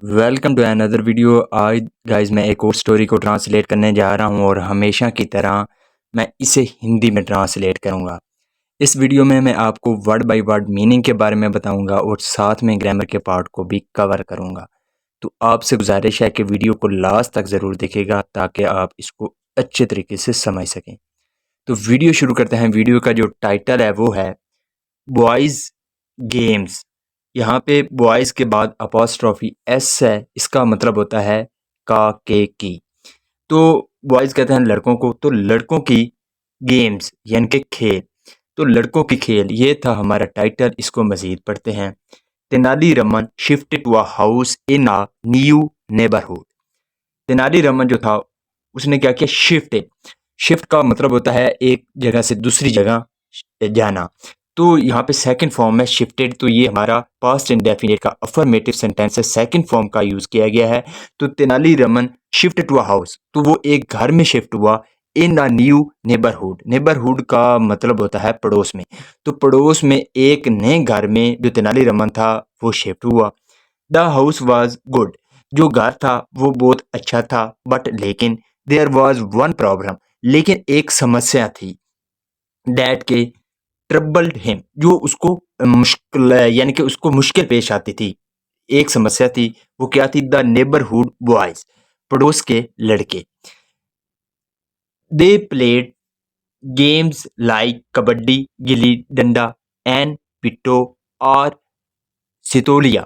Welcome to another video. आज guys मैं एक और स्टोरी को ट्रांसलेट करने जा रहा हूं और हमेशा की तरह मैं इसे हिंदी में ट्रांसलेट करूंगा। इस वीडियो में मैं आपको वर्ड बाय वर्ड मीनिंग के बारे में बताऊंगा और साथ में ग्रामर के पार्ट को भी कवर करूंगा। तो आपसे गुजारिश है कि वीडियो को लास्ट तक ज़रूर देखिएगा ताकि आप इसको अच्छे तरीके से समझ सकें। तो वीडियो शुरू करते हैं। वीडियो का जो टाइटल है वो है बॉयज़ गेम्स। यहाँ पे बॉयज़ के बाद अपॉस्ट्रॉफी एस है, इसका मतलब होता है का के की। तो बॉयज़ कहते हैं लड़कों को, तो लड़कों की गेम्स यानी कि खेल। तो लड़कों की खेल ये था हमारा टाइटल। इसको मज़ीद पढ़ते हैं। Tenali Raman shifted to a house in a new neighbourhood. Tenali Raman जो था उसने क्या किया, शिफ्टेड। शिफ्ट का मतलब होता है एक जगह से दूसरी जगह जाना। तो यहाँ पे सेकंड फॉर्म है शिफ्टेड, तो ये हमारा पास्ट इंडेफिनिट का अफर्मेटिव सेंटेंस है, सेकंड फॉर्म का यूज़ किया गया है। तो Tenali Raman shift to a house, तो वो एक घर में शिफ्ट हुआ। In a new neighbourhood, neighbourhood का मतलब होता है पड़ोस में। तो पड़ोस में एक नए घर में जो तेनाली रमन था वो शिफ्ट हुआ। द हाउस वॉज गुड, जो घर था वो बहुत अच्छा था। बट लेकिन देयर वॉज वन प्रॉब्लम, लेकिन एक समस्या थी। दैट के ट्रबल्ड हिम, जो उसको मुश्किल यानी कि उसको मुश्किल पेश आती थी। एक समस्या थी, वो क्या थी? द नेबरहुड बॉयज, पड़ोस के लड़के। They played games like kabaddi, gilli danda and पिट्टो और Sitoliya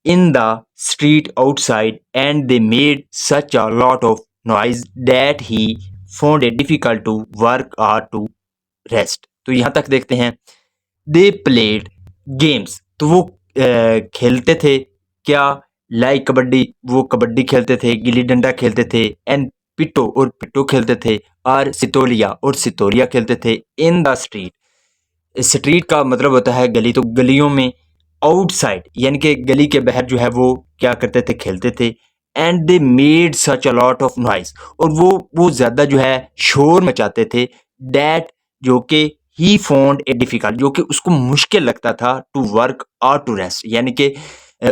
in the street outside, and they made such a lot of noise that he found it difficult to work or to rest। तो यहाँ तक देखते हैं। they played games, तो वो खेलते थे क्या? लाइक कबड्डी, वो कबड्डी खेलते थे, गिल्ली डंडा खेलते थे, एंड पिट्टो, और पिट्टो खेलते थे, और सितोलिया, और सितोलिया खेलते थे। इन द स्ट्रीट, स्ट्रीट का मतलब होता है गली, तो गलियों में। आउटसाइड यानी कि गली के बाहर जो है वो क्या करते थे? खेलते थे। And they made such a lot of noise, और वो ज़्यादा जो है शोर मचाते थे। डैट, जो कि ही फाउंड ए डिफ़िकल्ट, जो कि उसको मुश्किल लगता था। टू वर्क और टू रेस्ट, यानी कि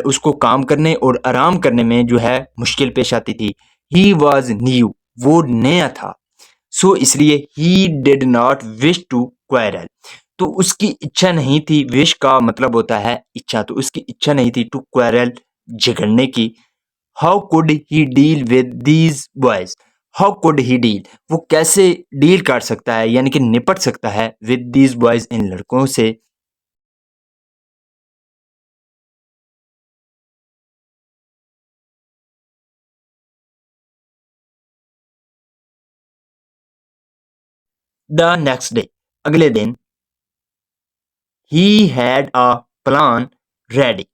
उसको काम करने और आराम करने में जो है मुश्किल पेश आती थी। ही वॉज न्यू, वो नया था। सो इसलिए ही did not wish to quarrel, तो उसकी इच्छा नहीं थी। विश का मतलब होता है इच्छा, तो उसकी इच्छा नहीं थी टू क्वारल, झगड़ने की। How could he deal with these boys, how could he deal, वो कैसे डील कर सकता है यानी कि निपट सकता है विद दीज बॉयज, इन लड़कों से। द नेक्स्ट डे, अगले दिन। He had a plan ready,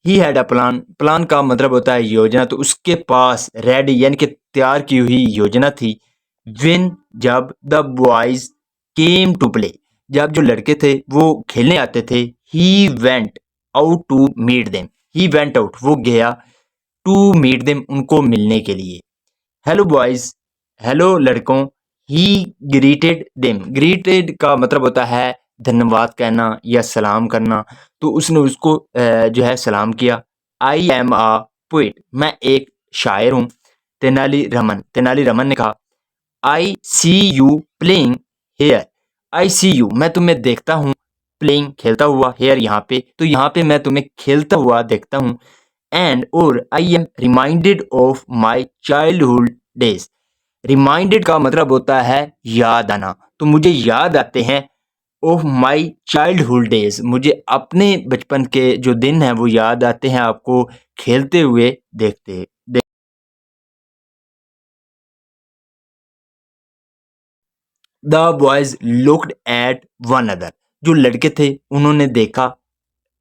he had a plan, plan का मतलब होता है योजना, तो उसके पास रेडी यानी कि तैयार की हुई योजना थी। विन, जब। The boys came to play, जब जो लड़के थे वो खेलने आते थे। He went out to meet them, he went out, वो गया। टू मीट देम, उनको मिलने के लिए। हेलो बॉयज, हेलो लड़कों। ही ग्रीटेड देम, ग्रीटेड का मतलब होता है धन्यवाद कहना या सलाम करना। तो उसने उसको जो है सलाम किया। आई एम आ पोइट, मैं एक शायर हूँ। तेनाली रमन ने कहा। I see you playing here, I see you, मैं तुम्हें देखता हूँ। प्लेइंग, खेलता हुआ। हेयर, यहाँ पे, तो यहाँ पे मैं तुम्हें खेलता हुआ देखता हूँ। एंड, और I am reminded of my childhood days. Reminded का मतलब होता है याद आना, तो मुझे याद आते हैं। ऑफ माई चाइल्डहुड डेज, मुझे अपने बचपन के जो दिन हैं वो याद आते हैं आपको खेलते हुए देखते। The boys looked at one other, जो लड़के थे उन्होंने देखा।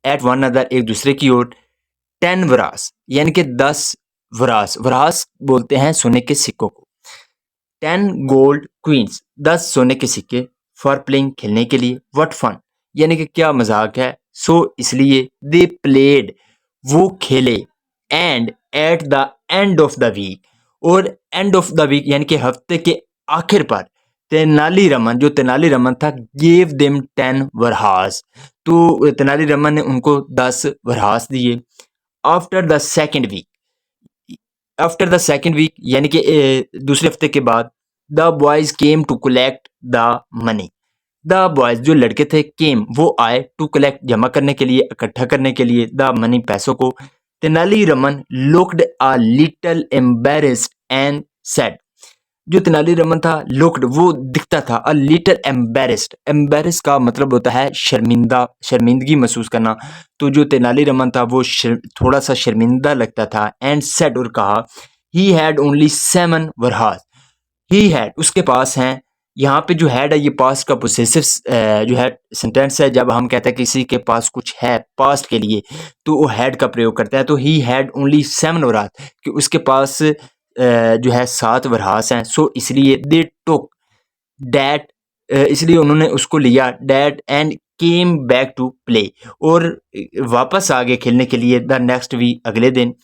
एट वन अदर, एक दूसरे की ओर। 10 वरास, यानी कि 10 वरास, वरास बोलते हैं सोने के सिक्कों को। 10 गोल्ड क्वींस, 10 सोने के सिक्के। फॉर प्लेइंग, खेलने के लिए। वट फन, यानी कि क्या मजाक है। सो इसलिए। दे प्लेड, वो खेले। And at the end of the week, और एंड ऑफ द वीक यानी कि हफ्ते के आखिर पर। तेनाली रमन, जो तेनाली रमन था, गेव देम 10 वरहास, तो तेनाली रमन ने उनको 10 वरहास दिए। After the second week, after the second week यानी कि दूसरे हफ्ते के बाद the boys came to collect the money. The boys जो लड़के थे केम वो आए टू कलेक्ट जमा करने के लिए, इकट्ठा करने के लिए द मनी पैसों को। Tenali Raman looked a little embarrassed and said. जो तेनालीरामन था लुक्ड वो दिखता था अ लिटिल एम्बेरेस्ड। एम्बेरेस का मतलब होता है शर्मिंदा, शर्मिंदगी महसूस करना। तो जो तेनालीरामन था वो थोड़ा सा शर्मिंदा लगता था। एंड सेड और कहा he had only 7 varahas. He had उसके पास हैं। यहाँ पे जो हैड है ये पास्ट का पोसेसिव जो है सेंटेंस है। जब हम कहते हैं किसी के पास कुछ है पास्ट के लिए तो वो हैड का प्रयोग करता है। तो ही हैड ओनली 7 वरात कि उसके पास जो है 7 वरहास हैं। सो इसलिए दे टुक डैट, इसलिए उन्होंने उसको लिया that and came back to play, और वापस आ गए खेलने के लिए द नेक्स्ट वीक अगले दिन,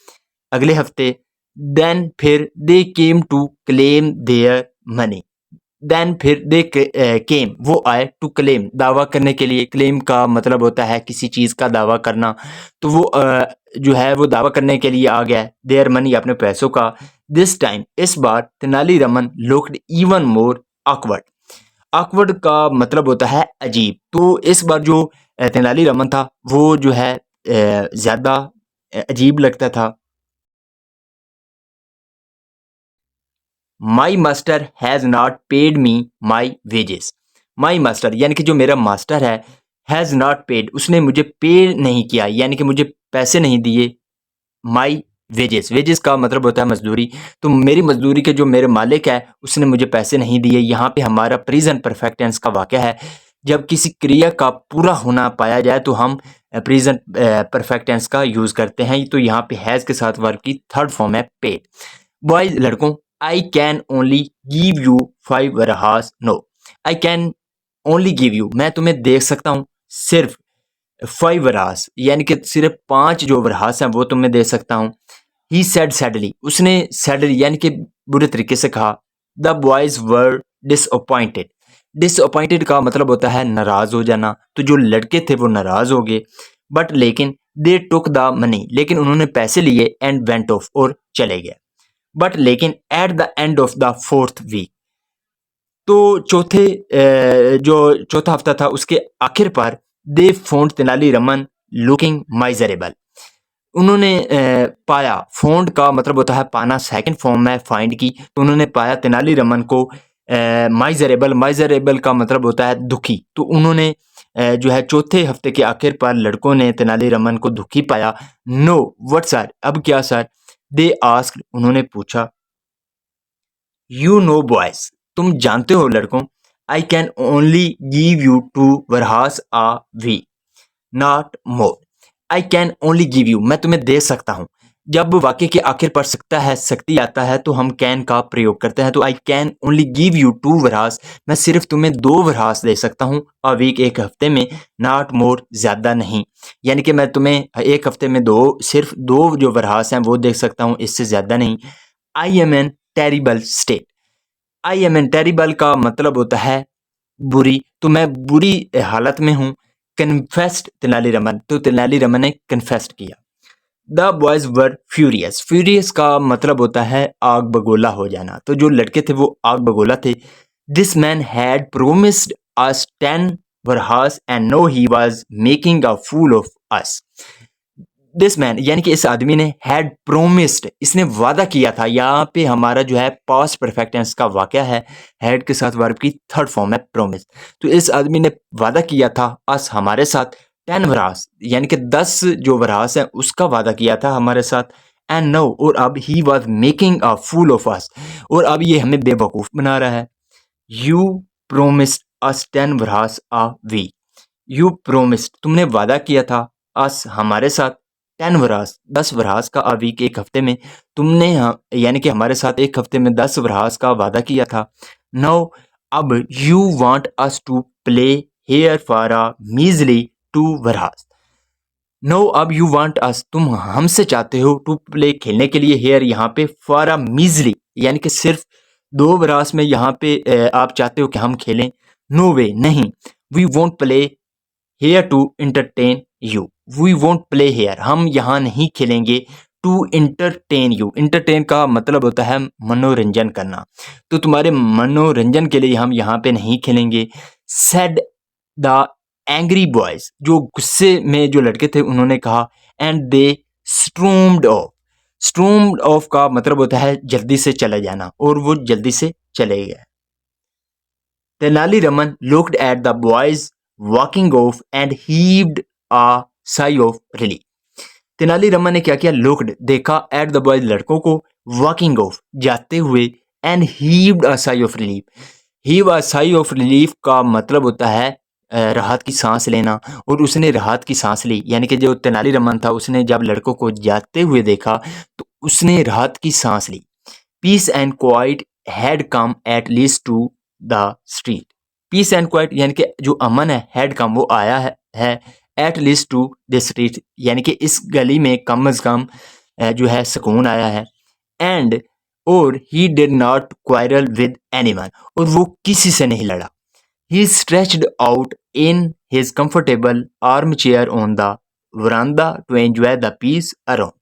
अगले हफ्ते। देन फिर they came to claim their money. Then फिर दे केम वो आए टू क्लेम दावा करने के लिए। क्लेम का मतलब होता है किसी चीज़ का दावा करना। तो वो जो है वो दावा करने के लिए आ गया देयर मनी अपने पैसों का। दिस टाइम इस बार Tenaliraman looked even more awkward। awkward का मतलब होता है अजीब। तो इस बार जो तेनालीरामन था वो जो है ज़्यादा अजीब लगता था। My master has not paid me my wages. My master यानी कि जो मेरा मास्टर है, हैज़ नॉट पेड उसने मुझे पे नहीं किया यानी कि मुझे पैसे नहीं दिए। माई वेजेस, वेजेस का मतलब होता है मजदूरी। तो मेरी मजदूरी के जो मेरे मालिक है उसने मुझे पैसे नहीं दिए। यहाँ पे हमारा प्रेजेंट परफेक्ट टेंस का वाक़या है। जब किसी क्रिया का पूरा होना पाया जाए तो हम प्रेजेंट परफेक्ट टेंस का यूज़ करते हैं। तो यहाँ पे हैज़ के साथ वर्ब की थर्ड फॉर्म है पेड। बॉयज लड़कों, I can only give you 5 varahas now. I can only give you मैं तुम्हें दे सकता हूँ सिर्फ 5 वरहास यानी कि सिर्फ 5 जो वरहास हैं वो तुम्हें दे सकता हूँ। ही सेड सैडली उसने सैडली यानी कि बुरे तरीके से कहा। The boys were disappointed. Disappointed का मतलब होता है नाराज हो जाना। तो जो लड़के थे वो नाराज हो गए। बट लेकिन दे टुक द मनी लेकिन उन्होंने पैसे लिए एंड वेंट ऑफ और चले गए। बट लेकिन eight the end of the fourth week तो जो चौथा हफ्ता था उसके आखिर पर दे फोन्ड तेनालीरामन लुकिंग माइजरेबल। उन्होंने पाया। फोन्ड का मतलब होता है पाना, सेकंड फॉर्म है फाइंड की। तो उन्होंने पाया तेनालीरामन को माइजरेबल। माइजरेबल का मतलब होता है दुखी। तो उन्होंने जो है चौथे हफ्ते के आखिर पर लड़कों ने तेनालीरामन को दुखी पाया। नो व्हाट सर, अब क्या सर? दे आस्क्ड उन्होंने पूछा। यू नो बॉयज तुम जानते हो लड़कों, I can only give you 2 varahas a week not more. I can only give you मैं तुम्हें दे सकता हूँ। जब वाक्य के आखिर पर सकता है शक्ति आता है तो हम कैन का प्रयोग करते हैं। तो आई कैन ओनली गिव यू 2 वरहास मैं सिर्फ तुम्हें 2 वरहास दे सकता हूँ। अ वीक एक हफ्ते में, नॉट मोर ज़्यादा नहीं। यानी कि मैं तुम्हें एक हफ्ते में सिर्फ 2 जो वरहास हैं वो दे सकता हूँ, इससे ज़्यादा नहीं। I am an terrible state. I am an terrible का मतलब होता है बुरी। तो मैं बुरी हालत में हूँ। कन्फेस्ड तेनालीरामन तो तेनालीरामन ने कन्फेस्ट किया। The boys were furious. Furious का मतलब होता है आग बगोला हो जाना। तो जो लड़के थे वो आग बगोला थे। This man had promised us 10 varahas and now he was making a fool of us. This man यानी कि इस आदमी ने हैड प्रोमिस्ड इसने वादा किया था। यहाँ पे हमारा जो है पास्ट परफेक्ट टेंस का वाक़या है। हैड के साथ वर्ब की थर्ड फॉर्म है प्रोमिस। तो इस आदमी ने वादा किया था अस हमारे साथ 10 वरास यानी कि 10 जो वरास है उसका वादा किया था हमारे साथ। एंड नो और अब he was making a fool of us और अब ये हमें बेवकूफ़ बना रहा है। You promised us 10 varahas a week. You promised तुमने वादा किया था अस हमारे साथ 10 वरास 10 वरास का अ वीक एक हफ्ते में। तुमने यानी कि हमारे साथ एक हफ्ते में 10 वरास का वादा किया था। नाउ अब you want us to play here for a measly 2 varahas. Now अब यू वांट अस तुम हमसे चाहते हो टू प्ले खेलने के लिए हेयर यहाँ पे फॉर अ मीजली यानी कि सिर्फ 2 वरास में यहाँ पे आप चाहते हो कि हम खेलें। नो वे नहीं। We won't play here to entertain you. We won't play here हम यहाँ नहीं खेलेंगे टू इंटरटेन यू। इंटरटेन का मतलब होता है मनोरंजन करना, तो तुम्हारे मनोरंजन के लिए हम यहाँ पे नहीं खेलेंगे। सेड द एंग्री बॉयज, जो गुस्से में जो लड़के थे उन्होंने कहा। And they stormed off. Stormed off का मतलब होता है जल्दी से चले जाना, और वो जल्दी से चले गए। Tenali Raman looked at the boys walking off and heaved a sigh of relief. Tenali Raman ने क्या किया? लुक्ड, देखा, एट द बॉयज, लड़कों को, वॉकिंग ऑफ, जाते हुए, and heaved a sigh of relief. Heave a sigh of relief का मतलब होता है राहत की सांस लेना, और उसने राहत की सांस ली। यानी कि जो तेनालीरामन था उसने जब लड़कों को जाते हुए देखा तो उसने राहत की सांस ली। Peace and quiet had come at least to the street. Peace and quiet यानी कि जो अमन है, हैड कम वो आया है at least to the street यानी कि इस गली में कम अज़ कम जो है सुकून आया है। एंड और he did not quarrel with anyone, और वो किसी से नहीं लड़ा। He stretched out in his comfortable armchair on the veranda to enjoy the peace around.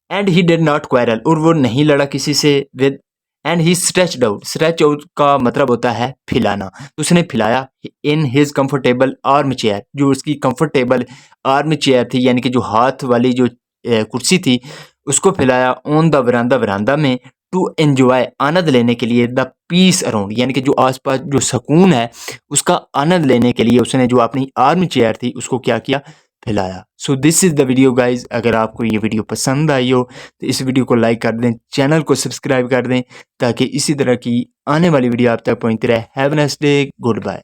And he did not quarrel, और वो नहीं लड़ा किसी से, with. And he stretched out, stretch out का मतलब होता है फैलाना, तो उसने फैलाया in his comfortable armchair, जो उसकी कंफर्टेबल आर्म चेयर थी यानी कि जो हाथ वाली जो कुर्सी थी उसको फैलाया, ऑन द वरांदा, वरांदा में, टू एंजॉय, आनंद लेने के लिए, द पीस अराउंड यानी कि जो आसपास जो सुकून है उसका आनंद लेने के लिए उसने जो अपनी आर्म चेयर थी उसको क्या किया? फैलाया। So this is the video guys. अगर आपको ये वीडियो पसंद आई हो तो इस वीडियो को लाइक कर दें, चैनल को सब्सक्राइब कर दें, ताकि इसी तरह की आने वाली वीडियो आप तक पहुंचती रहे। Have a nice day, good bye.